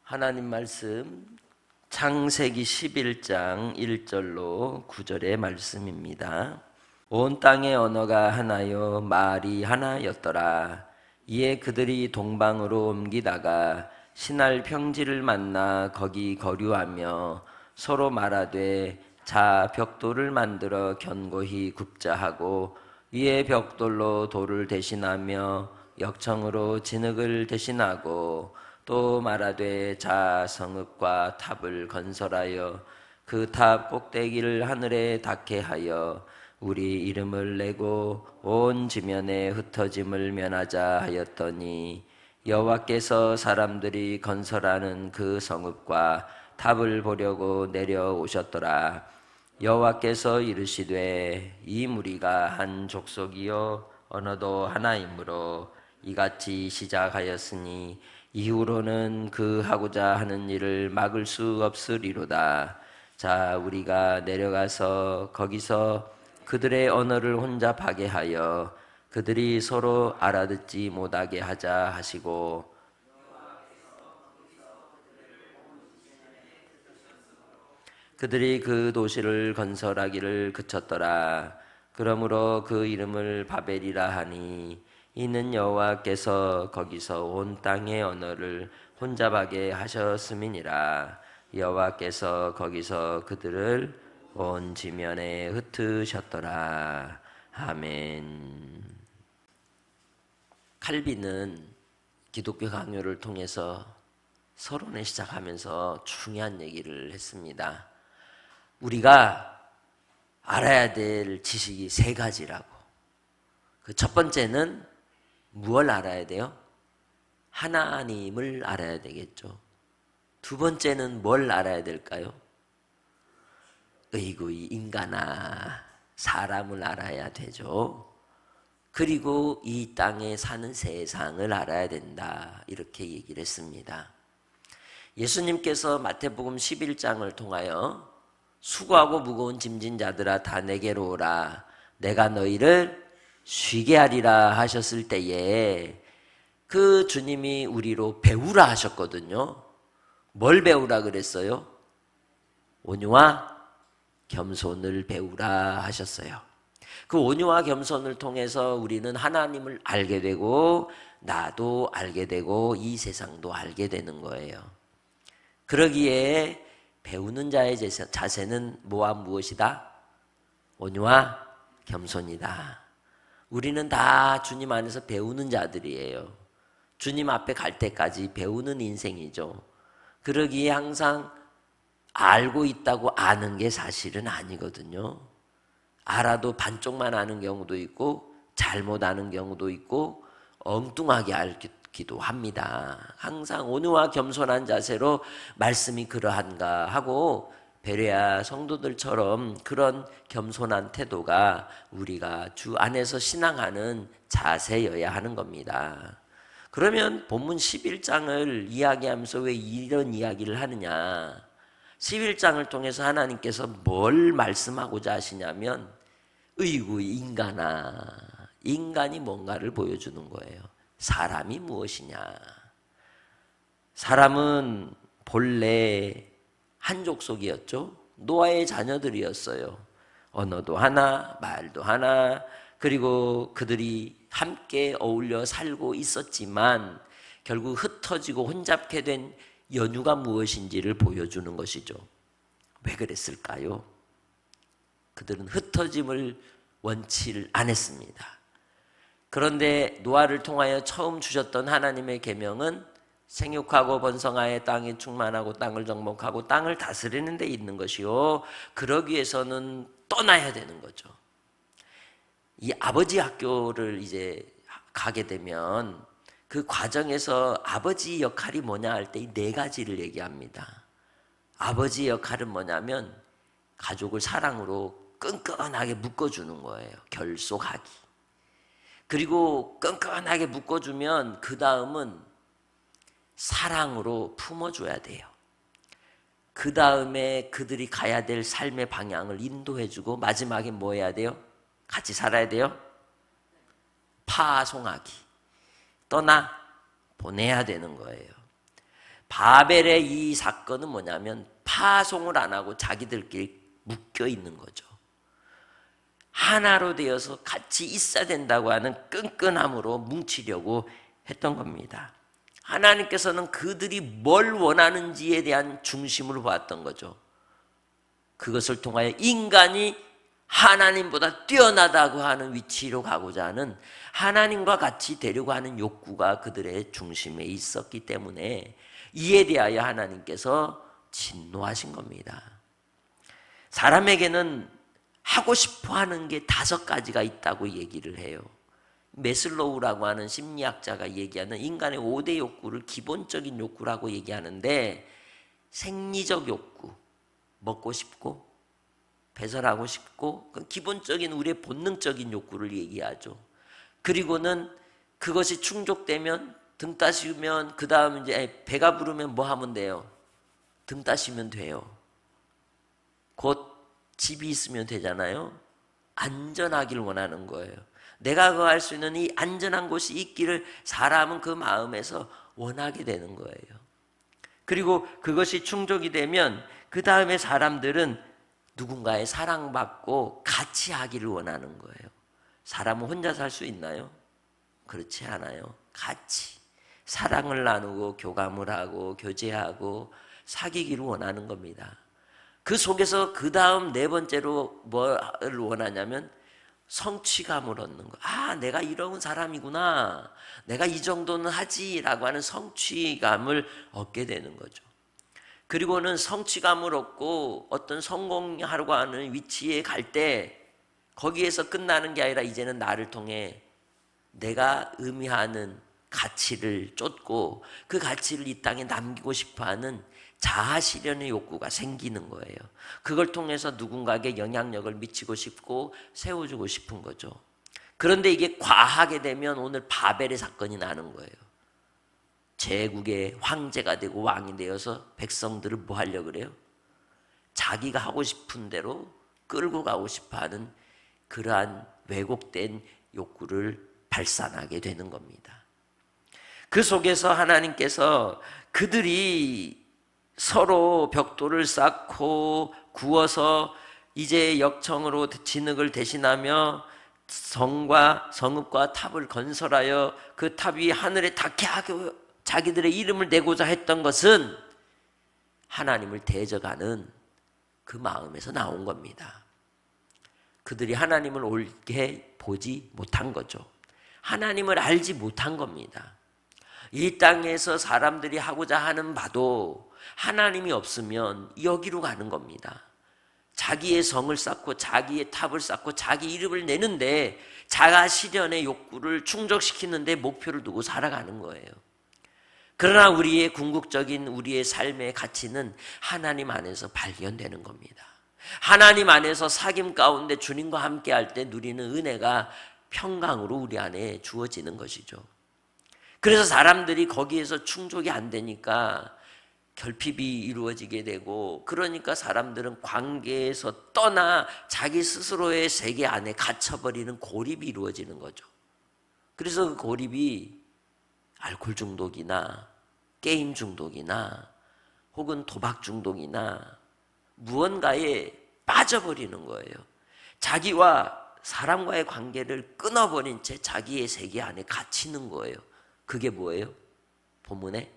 하나님 말씀 창세기 11장 1절로 9절의 말씀입니다. 온 땅의 언어가 하나요 말이 하나였더라. 이에 그들이 동방으로 옮기다가 신할 평지를 만나 거기 거류하며 서로 말하되 자 벽돌을 만들어 견고히 굽자 하고 위에 벽돌로 돌을 대신하며 역청으로 진흙을 대신하고 또 말하되 자 성읍과 탑을 건설하여 그 탑 꼭대기를 하늘에 닿게 하여 우리 이름을 내고 온 지면에 흩어짐을 면하자 하였더니 여호와께서 사람들이 건설하는 그 성읍과 탑을 보려고 내려오셨더라. 여호와께서 이르시되 이 무리가 한 족속이요 언어도 하나이므로 이같이 시작하였으니 이후로는 그 하고자 하는 일을 막을 수 없으리로다. 자 우리가 내려가서 거기서 그들의 언어를 혼잡하게 하여 그들이 서로 알아듣지 못하게 하자 하시고 그들이 그 도시를 건설하기를 그쳤더라. 그러므로 그 이름을 바벨이라 하니 이는 여호와께서 거기서 온 땅의 언어를 혼잡하게 하셨음이니라. 여호와께서 거기서 그들을 온 지면에 흩으셨더라. 아멘. 칼빈은 기독교 강요를 통해서 서론을 시작하면서 중요한 얘기를 했습니다. 우리가 알아야 될 지식이 세 가지라고. 그 첫 번째는 무엇을 알아야 돼요? 하나님을 알아야 되겠죠. 두 번째는 뭘 알아야 될까요? 어이구 이 인간아 사람을 알아야 되죠. 그리고 이 땅에 사는 세상을 알아야 된다. 이렇게 얘기를 했습니다. 예수님께서 마태복음 11장을 통하여 수고하고 무거운 짐진 자들아 다 내게로 오라 내가 너희를 쉬게 하리라 하셨을 때에 그 주님이 우리로 배우라 하셨거든요. 뭘 배우라 그랬어요? 온유와 겸손을 배우라 하셨어요. 그 온유와 겸손을 통해서 우리는 하나님을 알게 되고 나도 알게 되고 이 세상도 알게 되는 거예요. 그러기에 배우는 자의 자세는 뭐와 무엇이다? 온유와 겸손이다. 우리는 다 주님 안에서 배우는 자들이에요. 주님 앞에 갈 때까지 배우는 인생이죠. 그러기에 항상 알고 있다고 아는 게 사실은 아니거든요. 알아도 반쪽만 아는 경우도 있고 잘못 아는 경우도 있고 엉뚱하게 알기도 합니다. 항상 온유와 겸손한 자세로 말씀이 그러한가 하고 베레아 성도들처럼 그런 겸손한 태도가 우리가 주 안에서 신앙하는 자세여야 하는 겁니다. 그러면 본문 11장을 이야기하면서 왜 이런 이야기를 하느냐? 11장을 통해서 하나님께서 뭘 말씀하고자 하시냐면 으이구 인간아, 인간이 뭔가를 보여주는 거예요. 사람이 무엇이냐? 사람은 본래 한 족속이었죠. 노아의 자녀들이었어요. 언어도 하나, 말도 하나, 그리고 그들이 함께 어울려 살고 있었지만 결국 흩어지고 혼잡게 된 연유가 무엇인지를 보여주는 것이죠. 왜 그랬을까요? 그들은 흩어짐을 원치를 안 했습니다. 그런데 노아를 통하여 처음 주셨던 하나님의 계명은 생육하고 번성하여 땅에 충만하고 땅을 정복하고 땅을 다스리는 데 있는 것이요. 그러기 위해서는 떠나야 되는 거죠. 이 아버지 학교를 이제 가게 되면 그 과정에서 아버지 역할이 뭐냐 할 때 이 네 가지를 얘기합니다. 아버지 역할은 뭐냐면 가족을 사랑으로 끈끈하게 묶어주는 거예요. 결속하기. 그리고 끈끈하게 묶어주면 그 다음은 사랑으로 품어줘야 돼요. 그 다음에 그들이 가야 될 삶의 방향을 인도해주고 마지막에 뭐 해야 돼요? 같이 살아야 돼요? 파송하기. 떠나 보내야 되는 거예요. 바벨의 이 사건은 뭐냐면 파송을 안 하고 자기들끼리 묶여 있는 거죠. 하나로 되어서 같이 있어야 된다고 하는 끈끈함으로 뭉치려고 했던 겁니다. 하나님께서는 그들이 뭘 원하는지에 대한 중심으로 보았던 거죠. 그것을 통하여 인간이 하나님보다 뛰어나다고 하는 위치로 가고자 하는, 하나님과 같이 되려고 하는 욕구가 그들의 중심에 있었기 때문에 이에 대하여 하나님께서 진노하신 겁니다. 사람에게는 하고 싶어 하는 게 5가지가 있다고 얘기를 해요. 메슬로우라고 하는 심리학자가 얘기하는 인간의 5대 욕구를 기본적인 욕구라고 얘기하는데, 생리적 욕구, 먹고 싶고 배설하고 싶고, 기본적인 우리의 본능적인 욕구를 얘기하죠. 그리고는 그것이 충족되면, 등 따시면, 그 다음 이제 배가 부르면 뭐 하면 돼요? 등 따시면 돼요. 곧 집이 있으면 되잖아요. 안전하길 원하는 거예요. 내가 거할 수 있는 이 안전한 곳이 있기를 사람은 그 마음에서 원하게 되는 거예요. 그리고 그것이 충족이 되면 그 다음에 사람들은 누군가의 사랑받고 같이 하기를 원하는 거예요. 사람은 혼자 살 수 있나요? 그렇지 않아요. 같이 사랑을 나누고 교감을 하고 교제하고 사귀기를 원하는 겁니다. 그 속에서 그 다음 4번째로 뭘 원하냐면 성취감을 얻는 거. 아, 내가 이런 사람이구나. 내가 이 정도는 하지라고 하는 성취감을 얻게 되는 거죠. 그리고는 성취감을 얻고 어떤 성공하려고 하는 위치에 갈 때 거기에서 끝나는 게 아니라 이제는 나를 통해 내가 의미하는 가치를 쫓고 그 가치를 이 땅에 남기고 싶어하는 자아 실현의 욕구가 생기는 거예요. 그걸 통해서 누군가에게 영향력을 미치고 싶고 세워주고 싶은 거죠. 그런데 이게 과하게 되면 오늘 바벨의 사건이 나는 거예요. 제국의 황제가 되고 왕이 되어서 백성들을 뭐 하려고 그래요? 자기가 하고 싶은 대로 끌고 가고 싶어하는 그러한 왜곡된 욕구를 발산하게 되는 겁니다. 그 속에서 하나님께서 그들이 서로 벽돌을 쌓고 구워서 이제 역청으로 진흙을 대신하며 성읍과 탑을 건설하여 그 탑이 하늘에 닿게 하고 자기들의 이름을 내고자 했던 것은 하나님을 대적하는 그 마음에서 나온 겁니다. 그들이 하나님을 옳게 보지 못한 거죠. 하나님을 알지 못한 겁니다. 이 땅에서 사람들이 하고자 하는 바도 하나님이 없으면 여기로 가는 겁니다. 자기의 성을 쌓고 자기의 탑을 쌓고 자기 이름을 내는데 자아 실현의 욕구를 충족시키는데 목표를 두고 살아가는 거예요. 그러나 우리의 궁극적인 우리의 삶의 가치는 하나님 안에서 발견되는 겁니다. 하나님 안에서 사귐 가운데 주님과 함께 할 때 누리는 은혜가 평강으로 우리 안에 주어지는 것이죠. 그래서 사람들이 거기에서 충족이 안 되니까 결핍이 이루어지게 되고, 그러니까 사람들은 관계에서 떠나 자기 스스로의 세계 안에 갇혀버리는 고립이 이루어지는 거죠. 그래서 그 고립이 알코올 중독이나 게임 중독이나 혹은 도박 중독이나 무언가에 빠져버리는 거예요. 자기와 사람과의 관계를 끊어버린 채 자기의 세계 안에 갇히는 거예요. 그게 뭐예요? 본문에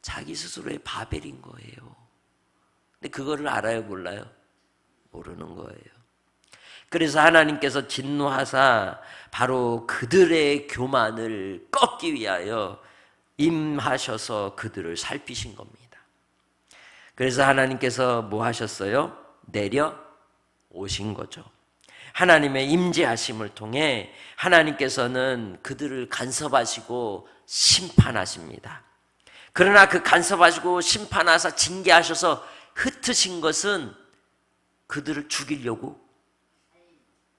자기 스스로의 바벨인 거예요. 근데 그거를 알아요, 몰라요? 모르는 거예요. 그래서 하나님께서 진노하사 바로 그들의 교만을 꺾기 위하여 임하셔서 그들을 살피신 겁니다. 그래서 하나님께서 뭐 하셨어요? 내려 오신 거죠. 하나님의 임재하심을 통해 하나님께서는 그들을 간섭하시고 심판하십니다. 그러나 그 간섭하시고 심판하사 징계하셔서 흩으신 것은 그들을 죽이려고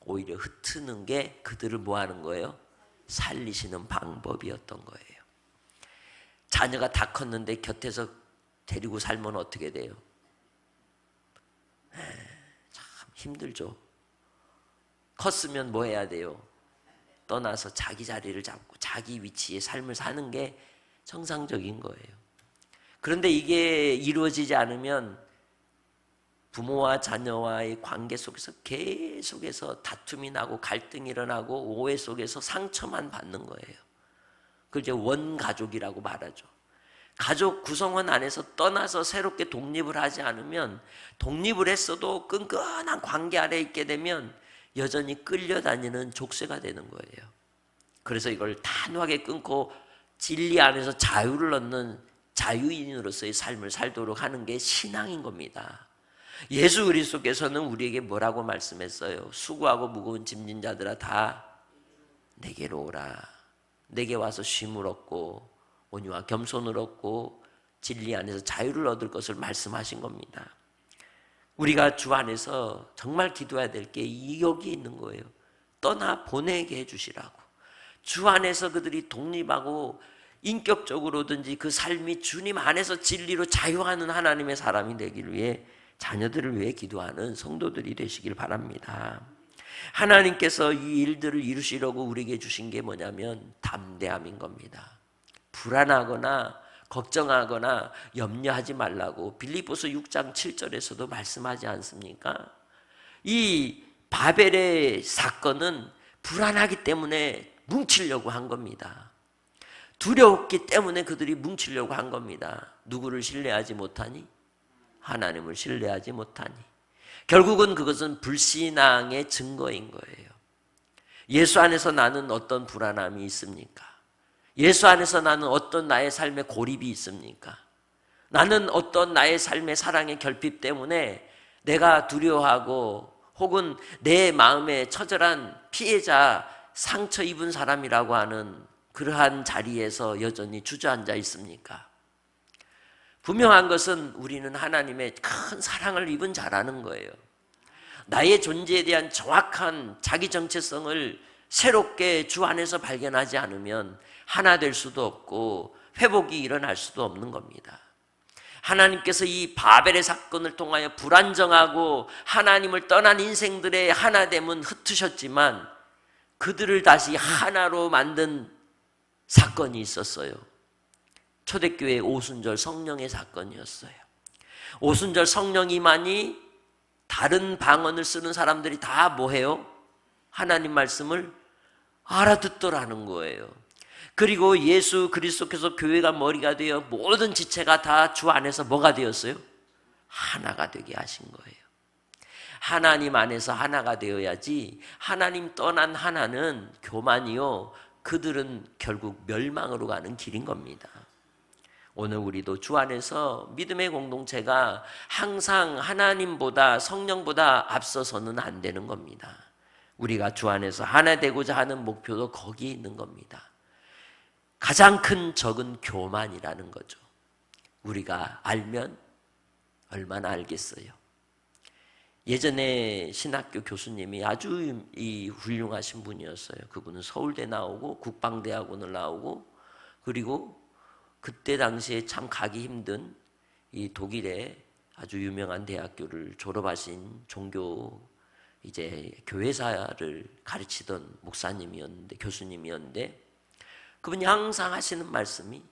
오히려 흩트는 게 그들을 뭐 하는 거예요? 살리시는 방법이었던 거예요. 자녀가 다 컸는데 곁에서 데리고 살면 어떻게 돼요? 참 힘들죠. 컸으면 뭐 해야 돼요? 떠나서 자기 자리를 잡고 자기 위치의 삶을 사는 게 정상적인 거예요. 그런데 이게 이루어지지 않으면 부모와 자녀와의 관계 속에서 계속해서 다툼이 나고 갈등이 일어나고 오해 속에서 상처만 받는 거예요. 그걸 이제 원가족이라고 말하죠. 가족 구성원 안에서 떠나서 새롭게 독립을 하지 않으면, 독립을 했어도 끈끈한 관계 아래에 있게 되면 여전히 끌려다니는 족쇄가 되는 거예요. 그래서 이걸 단호하게 끊고 진리 안에서 자유를 얻는 자유인으로서의 삶을 살도록 하는 게 신앙인 겁니다. 예수 그리스도께서는 우리에게 뭐라고 말씀했어요? 수고하고 무거운 짐진 자들아 다 내게로 오라. 내게 와서 쉼을 얻고 온유와 겸손을 얻고 진리 안에서 자유를 얻을 것을 말씀하신 겁니다. 우리가 주 안에서 정말 기도해야 될 게 여기 있는 거예요. 떠나 보내게 해주시라고. 주 안에서 그들이 독립하고 인격적으로든지 그 삶이 주님 안에서 진리로 자유하는 하나님의 사람이 되기를 위해, 자녀들을 위해 기도하는 성도들이 되시길 바랍니다. 하나님께서 이 일들을 이루시려고 우리에게 주신 게 뭐냐면 담대함인 겁니다. 불안하거나 걱정하거나 염려하지 말라고 빌립보서 6장 7절에서도 말씀하지 않습니까? 이 바벨의 사건은 불안하기 때문에 뭉치려고 한 겁니다. 두려웠기 때문에 그들이 뭉치려고 한 겁니다. 누구를 신뢰하지 못하니? 하나님을 신뢰하지 못하니. 결국은 그것은 불신앙의 증거인 거예요. 예수 안에서 나는 어떤 불안함이 있습니까? 예수 안에서 나는 어떤 나의 삶의 고립이 있습니까? 나는 어떤 나의 삶의 사랑의 결핍 때문에 내가 두려워하고 혹은 내 마음에 처절한 피해자, 상처 입은 사람이라고 하는 그러한 자리에서 여전히 주저앉아 있습니까? 분명한 것은 우리는 하나님의 큰 사랑을 입은 자라는 거예요. 나의 존재에 대한 정확한 자기 정체성을 새롭게 주 안에서 발견하지 않으면 하나 될 수도 없고 회복이 일어날 수도 없는 겁니다. 하나님께서 이 바벨의 사건을 통하여 불안정하고 하나님을 떠난 인생들의 하나됨은 흩으셨지만 그들을 다시 하나로 만든 사건이 있었어요. 초대교회 오순절 성령의 사건이었어요. 오순절 성령이만이 다른 방언을 쓰는 사람들이 다 뭐해요? 하나님 말씀을 알아듣더라는 거예요. 그리고 예수 그리스도께서 교회가 머리가 되어 모든 지체가 다 주 안에서 뭐가 되었어요? 하나가 되게 하신 거예요. 하나님 안에서 하나가 되어야지 하나님 떠난 하나는 교만이요, 그들은 결국 멸망으로 가는 길인 겁니다. 오늘 우리도 주 안에서 믿음의 공동체가 항상 하나님보다 성령보다 앞서서는 안 되는 겁니다. 우리가 주 안에서 하나 되고자 하는 목표도 거기에 있는 겁니다. 가장 큰 적은 교만이라는 거죠. 우리가 알면 얼마나 알겠어요. 예전에 신학교 교수님이 아주 훌륭하신 분이었어요. 그분은 서울대 나오고 국방대학원을 나오고, 그리고 그때 당시에 참 가기 힘든 이 독일의 아주 유명한 대학교를 졸업하신 종교 교회사를 가르치던 목사님이었는데, 교수님이었는데, 그분이 항상 하시는 말씀이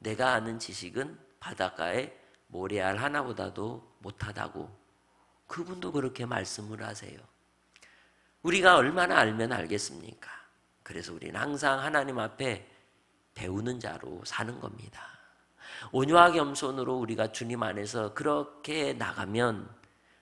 내가 아는 지식은 바닷가에 모래알 하나보다도 못하다고, 그분도 그렇게 말씀을 하세요. 우리가 얼마나 알면 알겠습니까? 그래서 우리는 항상 하나님 앞에 배우는 자로 사는 겁니다. 온유와 겸손으로 우리가 주님 안에서 그렇게 나가면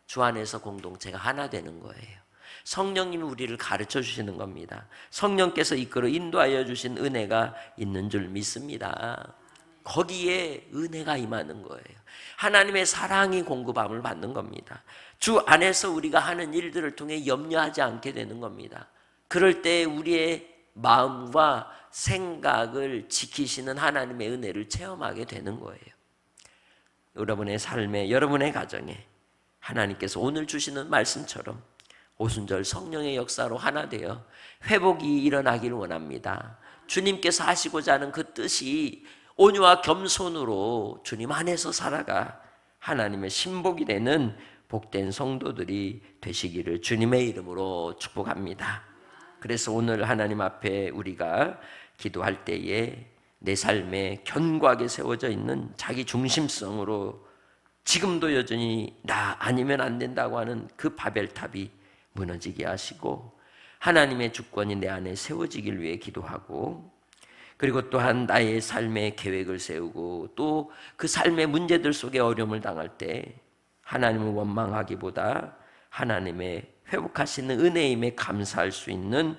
주 안에서 공동체가 하나 되는 거예요. 성령님이 우리를 가르쳐 주시는 겁니다. 성령께서 이끌어 인도하여 주신 은혜가 있는 줄 믿습니다. 거기에 은혜가 임하는 거예요. 하나님의 사랑이 공급함을 받는 겁니다. 주 안에서 우리가 하는 일들을 통해 염려하지 않게 되는 겁니다. 그럴 때 우리의 마음과 생각을 지키시는 하나님의 은혜를 체험하게 되는 거예요. 여러분의 삶에, 여러분의 가정에 하나님께서 오늘 주시는 말씀처럼 오순절 성령의 역사로 하나 되어 회복이 일어나기를 원합니다. 주님께서 하시고자 하는 그 뜻이 온유와 겸손으로 주님 안에서 살아가 하나님의 신복이 되는 복된 성도들이 되시기를 주님의 이름으로 축복합니다. 그래서 오늘 하나님 앞에 우리가 기도할 때에 내 삶에 견고하게 세워져 있는 자기 중심성으로 지금도 여전히 나 아니면 안 된다고 하는 그 바벨탑이 무너지게 하시고 하나님의 주권이 내 안에 세워지길 위해 기도하고, 그리고 또한 나의 삶의 계획을 세우고 또 그 삶의 문제들 속에 어려움을 당할 때 하나님을 원망하기보다 하나님의 회복하시는 은혜임에 감사할 수 있는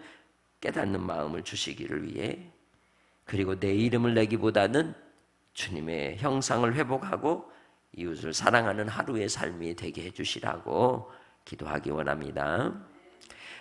깨닫는 마음을 주시기를 위해, 그리고 내 이름을 내기보다는 주님의 형상을 회복하고 이웃을 사랑하는 하루의 삶이 되게 해주시라고 기도하기 원합니다.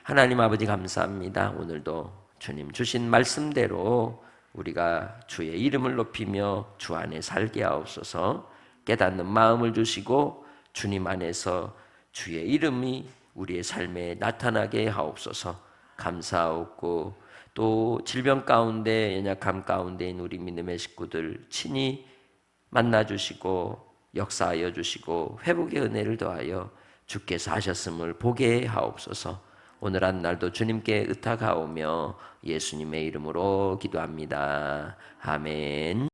하나님 아버지 감사합니다. 오늘도 주님 주신 말씀대로 우리가 주의 이름을 높이며 주 안에 살게 하옵소서. 깨닫는 마음을 주시고 주님 안에서 주의 이름이 우리의 삶에 나타나게 하옵소서. 감사하옵고 또 질병 가운데 연약함 가운데인 우리 믿음의 식구들 친히 만나주시고 역사하여 주시고 회복의 은혜를 더하여 주께서 하셨음을 보게 하옵소서. 오늘 한 날도 주님께 의탁하오며 예수님의 이름으로 기도합니다. 아멘.